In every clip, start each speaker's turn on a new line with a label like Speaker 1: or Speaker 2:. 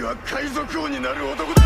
Speaker 1: は海賊王になる男だ。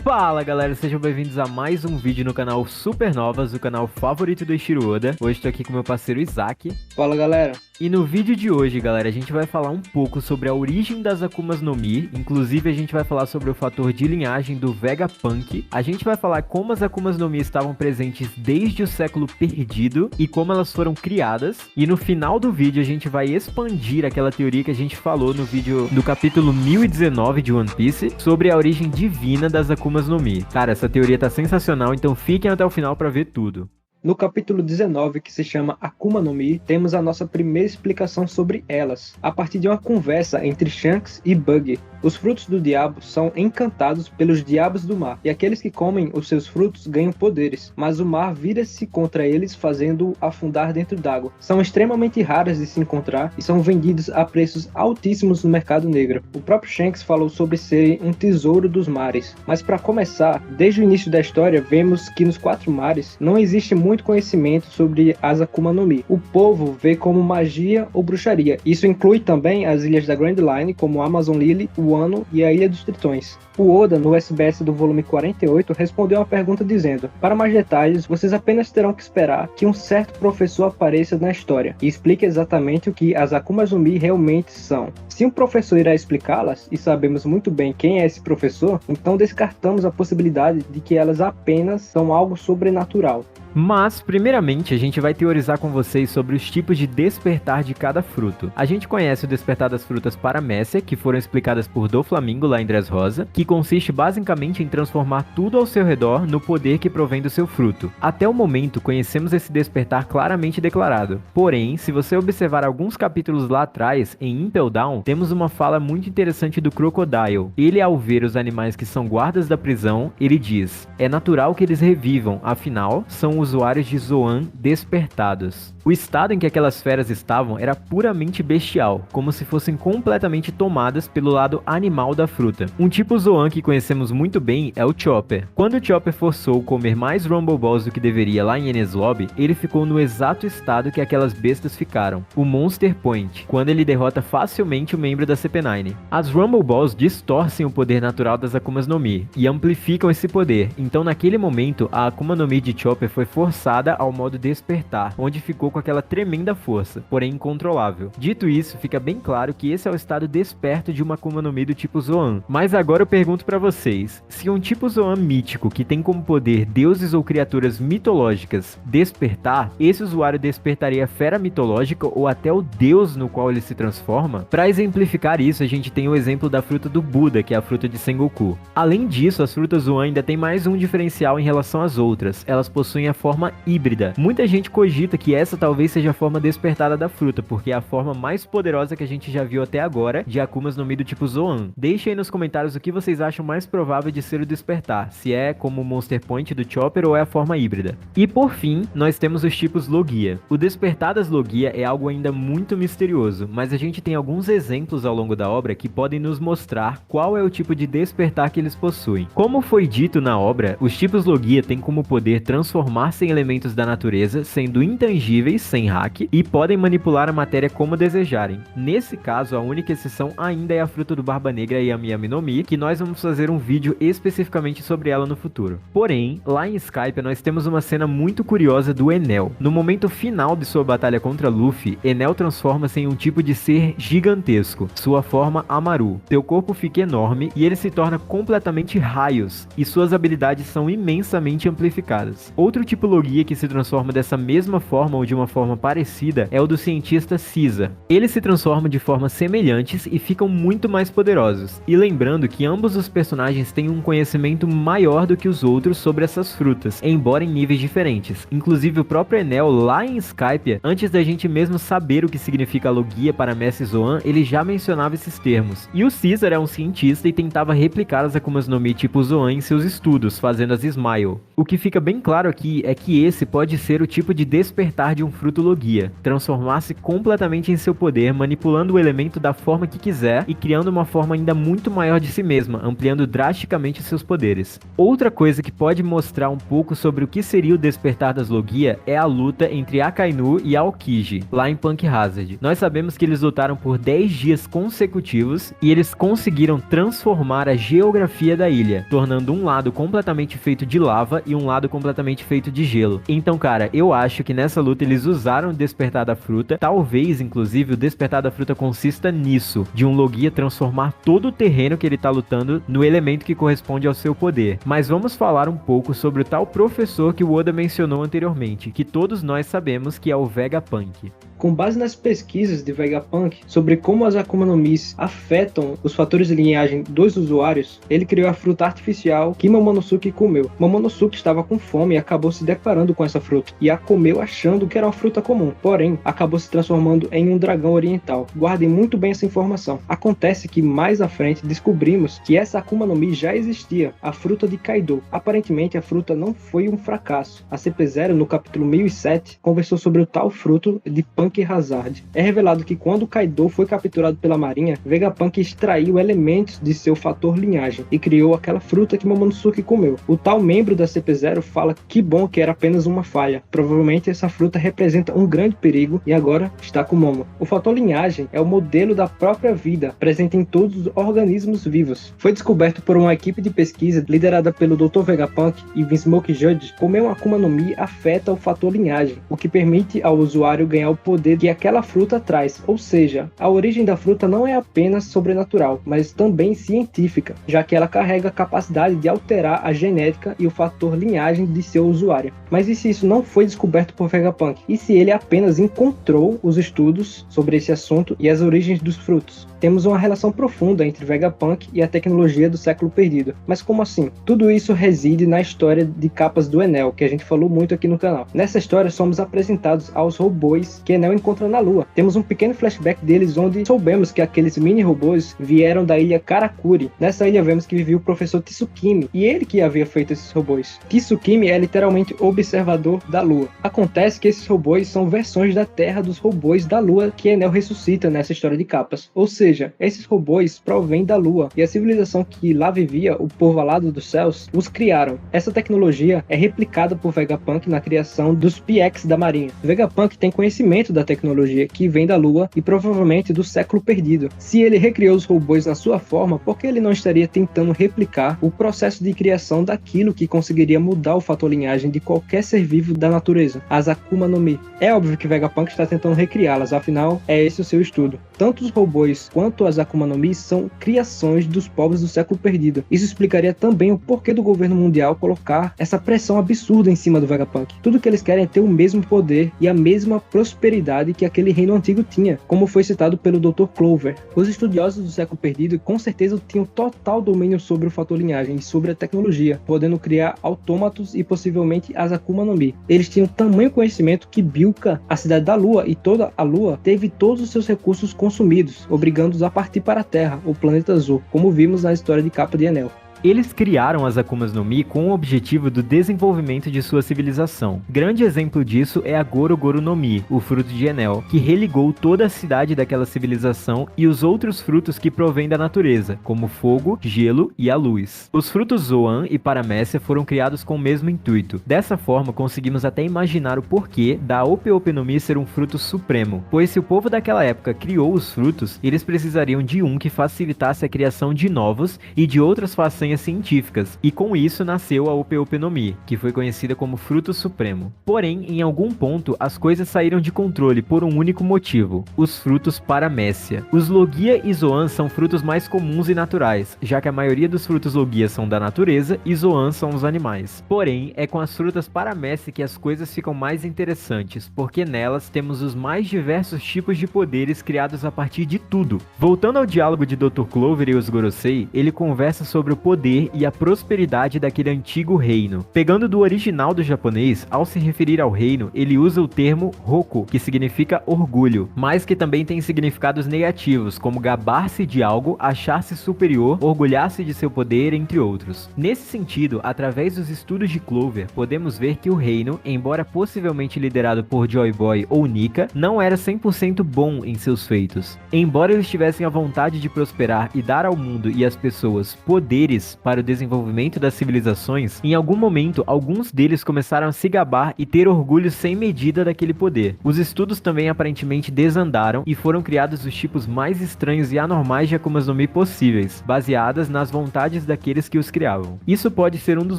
Speaker 2: Fala galera, sejam bem-vindos a mais um vídeo no canal Supernovas, o canal favorito do Eiichiro Oda. Hoje tô aqui com meu parceiro Isaac.
Speaker 3: Fala galera.
Speaker 2: E no vídeo de hoje, galera, a gente vai falar um pouco sobre a origem das Akumas no Mi. Inclusive, a gente vai falar sobre o fator de linhagem do Vegapunk. A gente vai falar como as Akumas no Mi estavam presentes desde o século perdido e como elas foram criadas. E no final do vídeo, a gente vai expandir aquela teoria que a gente falou no vídeo do capítulo 1019 de One Piece sobre a origem divina das Akumas no Mi. Cara, essa teoria tá sensacional, então fiquem até o final pra ver tudo.
Speaker 3: No capítulo 19, que se chama Akuma no Mi, temos a nossa primeira explicação sobre elas, a partir de uma conversa entre Shanks e Buggy. Os frutos do diabo são encantados pelos diabos do mar, e aqueles que comem os seus frutos ganham poderes, mas o mar vira-se contra eles, fazendo-o afundar dentro d'água. São extremamente raras de se encontrar e são vendidos a preços altíssimos no mercado negro. O próprio Shanks falou sobre serem um tesouro dos mares, mas para começar, desde o início da história, vemos que nos 4 mares não existe muito conhecimento sobre as Akuma no Mi. O povo vê como magia ou bruxaria. Isso inclui também as ilhas da Grand Line, como Amazon Lily, Wano e a Ilha dos Tritões. O Oda, no SBS do volume 48, respondeu uma pergunta dizendo: para mais detalhes, vocês apenas terão que esperar que um certo professor apareça na história e explique exatamente o que as Akuma no Mi realmente são. Se um professor irá explicá-las, e sabemos muito bem quem é esse professor, então descartamos a possibilidade de que elas apenas são algo sobrenatural.
Speaker 2: Mas, primeiramente, a gente vai teorizar com vocês sobre os tipos de despertar de cada fruto. A gente conhece o despertar das frutas Paramécia, que foram explicadas por Doflamingo lá em Dressrosa, que consiste basicamente em transformar tudo ao seu redor no poder que provém do seu fruto. Até o momento, conhecemos esse despertar claramente declarado. Porém, se você observar alguns capítulos lá atrás, em Impel Down, temos uma fala muito interessante do Crocodile. Ele, ao ver os animais que são guardas da prisão, ele diz: é natural que eles revivam, afinal, são usuários de Zoan despertados. O estado em que aquelas feras estavam era puramente bestial, como se fossem completamente tomadas pelo lado animal da fruta. Um tipo Zoan que conhecemos muito bem é o Chopper. Quando o Chopper forçou comer mais Rumble Balls do que deveria lá em Enies Lobby, ele ficou no exato estado que aquelas bestas ficaram, o Monster Point, quando ele derrota facilmente o membro da CP9. As Rumble Balls distorcem o poder natural das Akumas no Mi e amplificam esse poder, então naquele momento a Akuma no Mi de Chopper foi forçada ao modo despertar, onde ficou com aquela tremenda força, porém incontrolável. Dito isso, fica bem claro que esse é o estado desperto de uma Akuma no Mi do tipo Zoan. Mas agora eu pergunto pra vocês, se um tipo Zoan mítico que tem como poder deuses ou criaturas mitológicas despertar, esse usuário despertaria a fera mitológica ou até o deus no qual ele se transforma? Pra exemplificar isso, a gente tem o exemplo da fruta do Buda, que é a fruta de Sengoku. Além disso, as frutas Zoan ainda tem mais um diferencial em relação às outras, elas possuem a forma híbrida. Muita gente cogita que essa talvez seja a forma despertada da fruta, porque é a forma mais poderosa que a gente já viu até agora de Akumas no Mi do tipo Zoan. Deixem aí nos comentários o que vocês acham mais provável de ser o despertar, se é como o Monster Point do Chopper ou é a forma híbrida. E por fim, nós temos os tipos Logia. O despertar das Logia é algo ainda muito misterioso, mas a gente tem alguns exemplos ao longo da obra que podem nos mostrar qual é o tipo de despertar que eles possuem. Como foi dito na obra, os tipos Logia têm como poder transformar-se em elementos da natureza, sendo intangíveis, sem hack, e podem manipular a matéria como desejarem. Nesse caso, a única exceção ainda é a fruta do Barba Negra Yami Yami no Mi, que nós vamos fazer um vídeo especificamente sobre ela no futuro. Porém, lá em Skype nós temos uma cena muito curiosa do Enel. No momento final de sua batalha contra Luffy, Enel transforma-se em um tipo de ser gigantesco, sua forma Amaru. Seu corpo fica enorme e ele se torna completamente raios, e suas habilidades são imensamente amplificadas. Outro tipo Logia que se transforma dessa mesma forma ou de uma forma parecida é o do cientista Caesar. Eles se transformam de formas semelhantes e ficam muito mais poderosos. E lembrando que ambos os personagens têm um conhecimento maior do que os outros sobre essas frutas, embora em níveis diferentes. Inclusive o próprio Enel lá em Skypiea, antes da gente mesmo saber o que significa Logia para Mestre Zoan, ele já mencionava esses termos. E o Caesar é um cientista e tentava replicar as Akumas no Mi tipo Zoan em seus estudos, fazendo as Smile. O que fica bem claro aqui é que que esse pode ser o tipo de despertar de um fruto Logia, transformar-se completamente em seu poder, manipulando o elemento da forma que quiser e criando uma forma ainda muito maior de si mesma, ampliando drasticamente seus poderes. Outra coisa que pode mostrar um pouco sobre o que seria o despertar das Logia é a luta entre Akainu e Aokiji, lá em Punk Hazard. Nós sabemos que eles lutaram por 10 dias consecutivos e eles conseguiram transformar a geografia da ilha, tornando um lado completamente feito de lava e um lado completamente feito de gelo. Então, cara, eu acho que nessa luta eles usaram o despertar da fruta. Talvez, inclusive, o despertar da fruta consista nisso, de um Logia transformar todo o terreno que ele tá lutando no elemento que corresponde ao seu poder. Mas vamos falar um pouco sobre o tal professor que o Oda mencionou anteriormente, que todos nós sabemos que é o Vegapunk.
Speaker 3: Com base nas pesquisas de Vegapunk sobre como as Akuma no Mis afetam os fatores de linhagem dos usuários, ele criou a fruta artificial que Momonosuke comeu. Momonosuke estava com fome e acabou se deparando com essa fruta, e a comeu achando que era uma fruta comum, porém, acabou se transformando em um dragão oriental. Guardem muito bem essa informação. Acontece que mais à frente descobrimos que essa Akuma no Mi já existia, a fruta de Kaido. Aparentemente a fruta não foi um fracasso. A CP0 no capítulo 1007 conversou sobre o tal fruto de Punk Hazard. É revelado que quando Kaido foi capturado pela marinha, Vegapunk extraiu elementos de seu fator linhagem e criou aquela fruta que Momonosuke comeu. O tal membro da CP0 fala que bom que era apenas uma falha. Provavelmente essa fruta representa um grande perigo e agora está com Momo. O fator linhagem é o modelo da própria vida, presente em todos os organismos vivos. Foi descoberto por uma equipe de pesquisa liderada pelo Dr. Vegapunk e Vinsmoke Judge. Comer uma Akuma no Mi afeta o fator linhagem, o que permite ao usuário ganhar o poder que aquela fruta traz, ou seja, a origem da fruta não é apenas sobrenatural, mas também científica, já que ela carrega a capacidade de alterar a genética e o fator linhagem de seu usuário. Mas e se isso não foi descoberto por Vegapunk? E se ele apenas encontrou os estudos sobre esse assunto e as origens dos frutos? Temos uma relação profunda entre Vegapunk e a tecnologia do século perdido. Mas como assim? Tudo isso reside na história de capas do Enel, que a gente falou muito aqui no canal. Nessa história somos apresentados aos robôs que Enel encontra na Lua. Temos um pequeno flashback deles onde soubemos que aqueles mini robôs vieram da ilha Karakuri. Nessa ilha vemos que vivia o professor Tsukimi, e ele que havia feito esses robôs. Tsukimi é literalmente observador da Lua. Acontece que esses robôs são versões da Terra dos robôs da Lua que Enel ressuscita nessa história de capas. Ou seja, esses robôs provêm da Lua, e a civilização que lá vivia, o povo alado dos céus, os criaram. Essa tecnologia é replicada por Vegapunk na criação dos PX da Marinha. Vegapunk tem conhecimento da tecnologia que vem da Lua e provavelmente do século perdido. Se ele recriou os robôs na sua forma, por que ele não estaria tentando replicar o processo de criação daquilo que conseguiria mudar o fator linhagem de qualquer ser vivo da natureza, as Akuma no Mi? É óbvio que Vegapunk está tentando recriá-las, afinal é esse o seu estudo. Tanto os robôs quanto as Akuma no Mi são criações dos povos do século perdido. Isso explicaria também o porquê do governo mundial colocar essa pressão absurda em cima do Vegapunk. Tudo que eles querem é ter o mesmo poder e a mesma prosperidade que aquele reino antigo tinha, como foi citado pelo Dr. Clover. Os estudiosos do século perdido com certeza tinham total domínio sobre o fator linhagem e sobre a tecnologia, podendo criar autômatos e possivelmente as Akuma no Mi. Eles tinham tamanho conhecimento que Bilka, a cidade da Lua e toda a Lua, teve todos os seus recursos consumidos, obrigando-os a partir para a Terra, o planeta azul, como vimos na história de Capa de Enel.
Speaker 2: Eles criaram as Akumas no Mi com o objetivo do desenvolvimento de sua civilização. Grande exemplo disso é a Goro Goro no Mi, o fruto de Enel, que religou toda a cidade daquela civilização e os outros frutos que provêm da natureza, como fogo, gelo e a luz. Os frutos Zoan e Paramécia foram criados com o mesmo intuito. Dessa forma, conseguimos até imaginar o porquê da Ope Ope no Mi ser um fruto supremo, pois se o povo daquela época criou os frutos, eles precisariam de um que facilitasse a criação de novos e de outras façanhas científicas, e com isso nasceu a Ope Ope no Mi, que foi conhecida como Fruto Supremo. Porém, em algum ponto, as coisas saíram de controle por um único motivo: os frutos Paramécia. Os Logia e Zoan são frutos mais comuns e naturais, já que a maioria dos frutos Logia são da natureza e Zoan são os animais. Porém, é com as frutas Paramécia que as coisas ficam mais interessantes, porque nelas temos os mais diversos tipos de poderes criados a partir de tudo. Voltando ao diálogo de Dr. Clover e os Gorosei, ele conversa sobre o poder poder e a prosperidade daquele antigo reino. Pegando do original do japonês, ao se referir ao reino, ele usa o termo Roku, que significa orgulho, mas que também tem significados negativos, como gabar-se de algo, achar-se superior, orgulhar-se de seu poder, entre outros. Nesse sentido, através dos estudos de Clover, podemos ver que o reino, embora possivelmente liderado por Joy Boy ou Nika, não era 100% bom em seus feitos. Embora eles tivessem a vontade de prosperar e dar ao mundo e às pessoas poderes para o desenvolvimento das civilizações, em algum momento alguns deles começaram a se gabar e ter orgulho sem medida daquele poder. Os estudos também aparentemente desandaram e foram criados os tipos mais estranhos e anormais de Akumas no Mi possíveis, baseadas nas vontades daqueles que os criavam. Isso pode ser um dos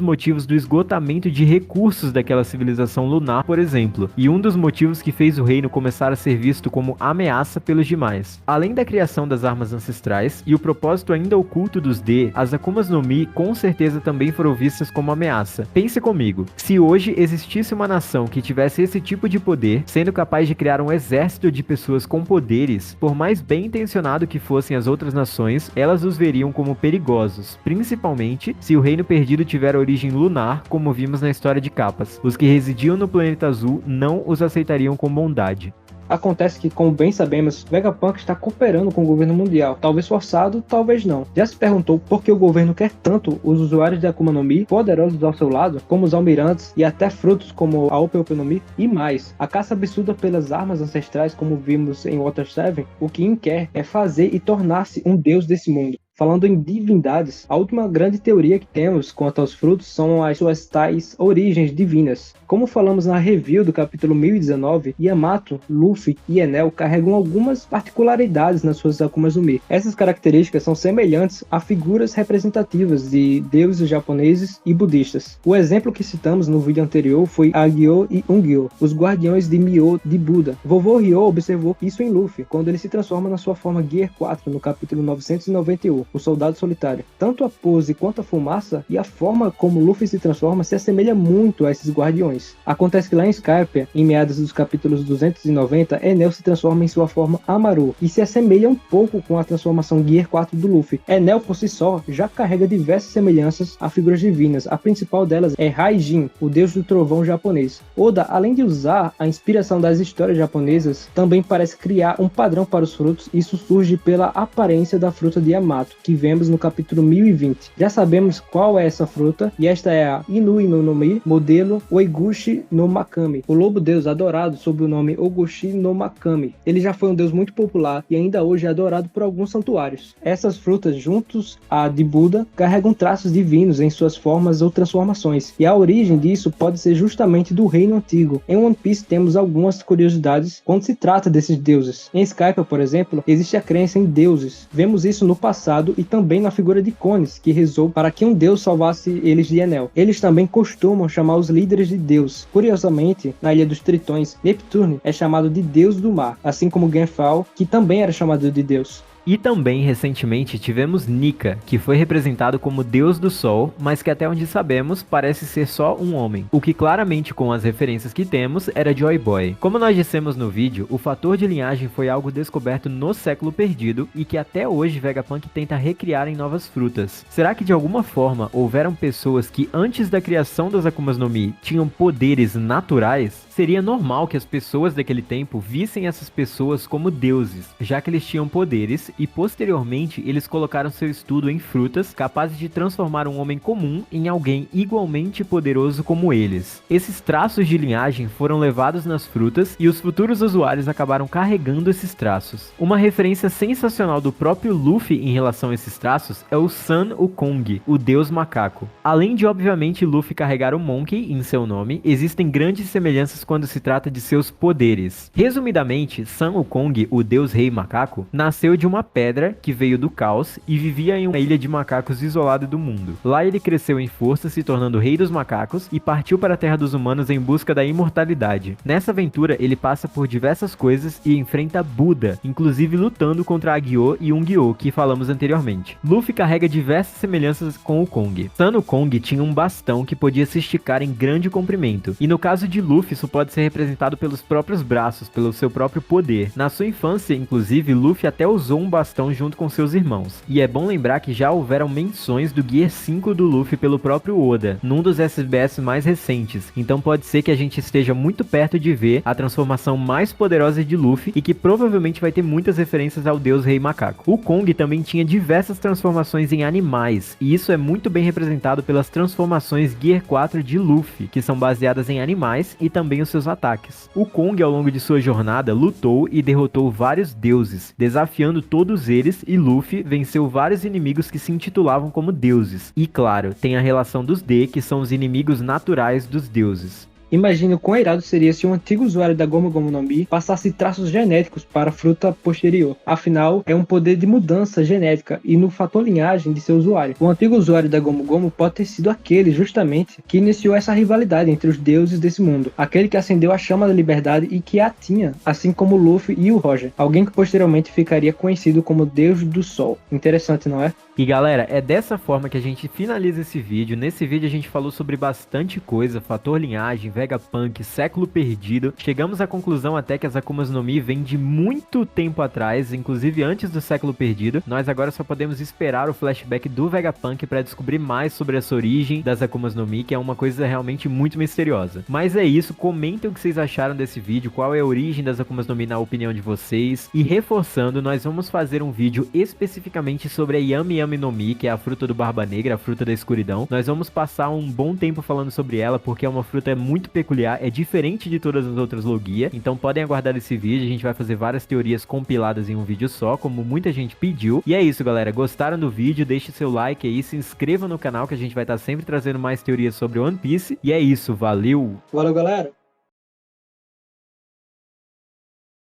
Speaker 2: motivos do esgotamento de recursos daquela civilização lunar, por exemplo, e um dos motivos que fez o reino começar a ser visto como ameaça pelos demais. Além da criação das armas ancestrais e o propósito ainda oculto dos D, as Akumas no Mi com certeza também foram vistas como ameaça. Pense comigo, se hoje existisse uma nação que tivesse esse tipo de poder, sendo capaz de criar um exército de pessoas com poderes, por mais bem intencionado que fossem as outras nações, elas os veriam como perigosos, principalmente se o reino perdido tiver origem lunar, como vimos na história de Capas. Os que residiam no planeta azul não os aceitariam com bondade.
Speaker 3: Acontece que, como bem sabemos, Vegapunk está cooperando com o governo mundial, talvez forçado, talvez não. Já se perguntou por que o governo quer tanto os usuários de Akuma no Mi poderosos ao seu lado, como os almirantes e até frutos como a Ope Ope no Mi e mais. A caça absurda pelas armas ancestrais, como vimos em Water 7, o que In quer é fazer e tornar-se um deus desse mundo. Falando em divindades, a última grande teoria que temos quanto aos frutos são as suas tais origens divinas. Como falamos na review do capítulo 1019, Yamato, Luffy e Enel carregam algumas particularidades nas suas Akumas no Mi. Essas características são semelhantes a figuras representativas de deuses japoneses e budistas. O exemplo que citamos no vídeo anterior foi Agyo e Ungyo, os guardiões de Myo de Buda. Vovô Ryo observou isso em Luffy, quando ele se transforma na sua forma Gear 4 no capítulo 991. O Soldado Solitário. Tanto a pose quanto a fumaça e a forma como Luffy se transforma se assemelha muito a esses guardiões. Acontece que lá em Skypiea, em meados dos capítulos 290, Enel se transforma em sua forma Amaru e se assemelha um pouco com a transformação Gear 4 do Luffy. Enel por si só já carrega diversas semelhanças a figuras divinas. A principal delas é Raijin, o deus do trovão japonês. Oda, além de usar a inspiração das histórias japonesas, também parece criar um padrão para os frutos. Isso surge pela aparência da fruta de Yamato, que vemos no capítulo 1020. Já sabemos qual é essa fruta, e esta é a Inui no Mi, modelo Oiguchi no Makami, o lobo deus adorado sob o nome Oguchi no Makami. Ele já foi um deus muito popular e ainda hoje é adorado por alguns santuários. Essas frutas, juntos à de Buda, carregam traços divinos em suas formas ou transformações, e a origem disso pode ser justamente do reino antigo. Em One Piece temos algumas curiosidades quando se trata desses deuses. Em Skypiea, por exemplo, existe a crença em deuses. Vemos isso no passado e também na figura de Cones, que rezou para que um deus salvasse eles de Enel. Eles também costumam chamar os líderes de Deus. Curiosamente, na Ilha dos Tritões, Neptune é chamado de Deus do Mar, assim como Genfal, que também era chamado de Deus.
Speaker 2: E também, recentemente, tivemos Nika, que foi representado como Deus do Sol, mas que até onde sabemos, parece ser só um homem. O que claramente, com as referências que temos, era Joy Boy. Como nós dissemos no vídeo, o fator de linhagem foi algo descoberto no século perdido e que até hoje Vegapunk tenta recriar em novas frutas. Será que de alguma forma houveram pessoas que antes da criação das Akumas no Mi tinham poderes naturais? Seria normal que as pessoas daquele tempo vissem essas pessoas como deuses, já que eles tinham poderes e posteriormente eles colocaram seu estudo em frutas capazes de transformar um homem comum em alguém igualmente poderoso como eles. Esses traços de linhagem foram levados nas frutas e os futuros usuários acabaram carregando esses traços. Uma referência sensacional do próprio Luffy em relação a esses traços é o Sun Wukong, o deus macaco. Além de obviamente Luffy carregar o Monkey em seu nome, existem grandes semelhanças quando se trata de seus poderes. Resumidamente, Sun Wukong, o deus rei macaco, nasceu de uma pedra que veio do caos e vivia em uma ilha de macacos isolada do mundo. Lá ele cresceu em força, se tornando rei dos macacos e partiu para a terra dos humanos em busca da imortalidade. Nessa aventura ele passa por diversas coisas e enfrenta Buda, inclusive lutando contra Agyo e Ungyo, que falamos anteriormente. Luffy carrega diversas semelhanças com o Kong. Sun Wukong tinha um bastão que podia se esticar em grande comprimento, e no caso de Luffy supostamente pode ser representado pelos próprios braços, pelo seu próprio poder. Na sua infância, inclusive, Luffy até usou um bastão junto com seus irmãos. E é bom lembrar que já houveram menções do Gear 5 do Luffy pelo próprio Oda, num dos SBS mais recentes. Então pode ser que a gente esteja muito perto de ver a transformação mais poderosa de Luffy e que provavelmente vai ter muitas referências ao deus Rei Macaco. O Kong também tinha diversas transformações em animais, e isso é muito bem representado pelas transformações Gear 4 de Luffy, que são baseadas em animais e também os seus ataques. O Kong, ao longo de sua jornada, lutou e derrotou vários deuses, desafiando todos eles, e Luffy venceu vários inimigos que se intitulavam como deuses. E claro, tem a relação dos D, que são os inimigos naturais dos deuses.
Speaker 3: Imagine o quão irado seria se um antigo usuário da Gomu Gomu no Mi passasse traços genéticos para a fruta posterior. Afinal, é um poder de mudança genética e no fator linhagem de seu usuário. O antigo usuário da Gomu Gomu pode ter sido aquele, justamente, que iniciou essa rivalidade entre os deuses desse mundo. Aquele que acendeu a chama da liberdade e que a tinha, assim como o Luffy e o Roger. Alguém que posteriormente ficaria conhecido como Deus do Sol. Interessante, não é?
Speaker 2: E galera, é dessa forma que a gente finaliza esse vídeo. Nesse vídeo a gente falou sobre bastante coisa, fator linhagem, Vegapunk, século perdido. Chegamos à conclusão até que as Akumas no Mi vêm de muito tempo atrás, inclusive antes do século perdido. Nós agora só podemos esperar o flashback do Vegapunk para descobrir mais sobre essa origem das Akumas no Mi, que é uma coisa realmente muito misteriosa. Mas é isso, comentem o que vocês acharam desse vídeo, qual é a origem das Akumas no Mi na opinião de vocês. E reforçando, nós vamos fazer um vídeo especificamente sobre a Yami Yami no Mi, que é a fruta do Barba Negra, a fruta da escuridão. Nós vamos passar um bom tempo falando sobre ela, porque é uma fruta muito peculiar, é diferente de todas as outras Logia, então podem aguardar esse vídeo. A gente vai fazer várias teorias compiladas em um vídeo só, como muita gente pediu. E é isso, galera, gostaram do vídeo? Deixe seu like aí, se inscreva no canal, que a gente vai estar sempre trazendo mais teorias sobre One Piece. E é isso, valeu!
Speaker 3: Valeu, galera!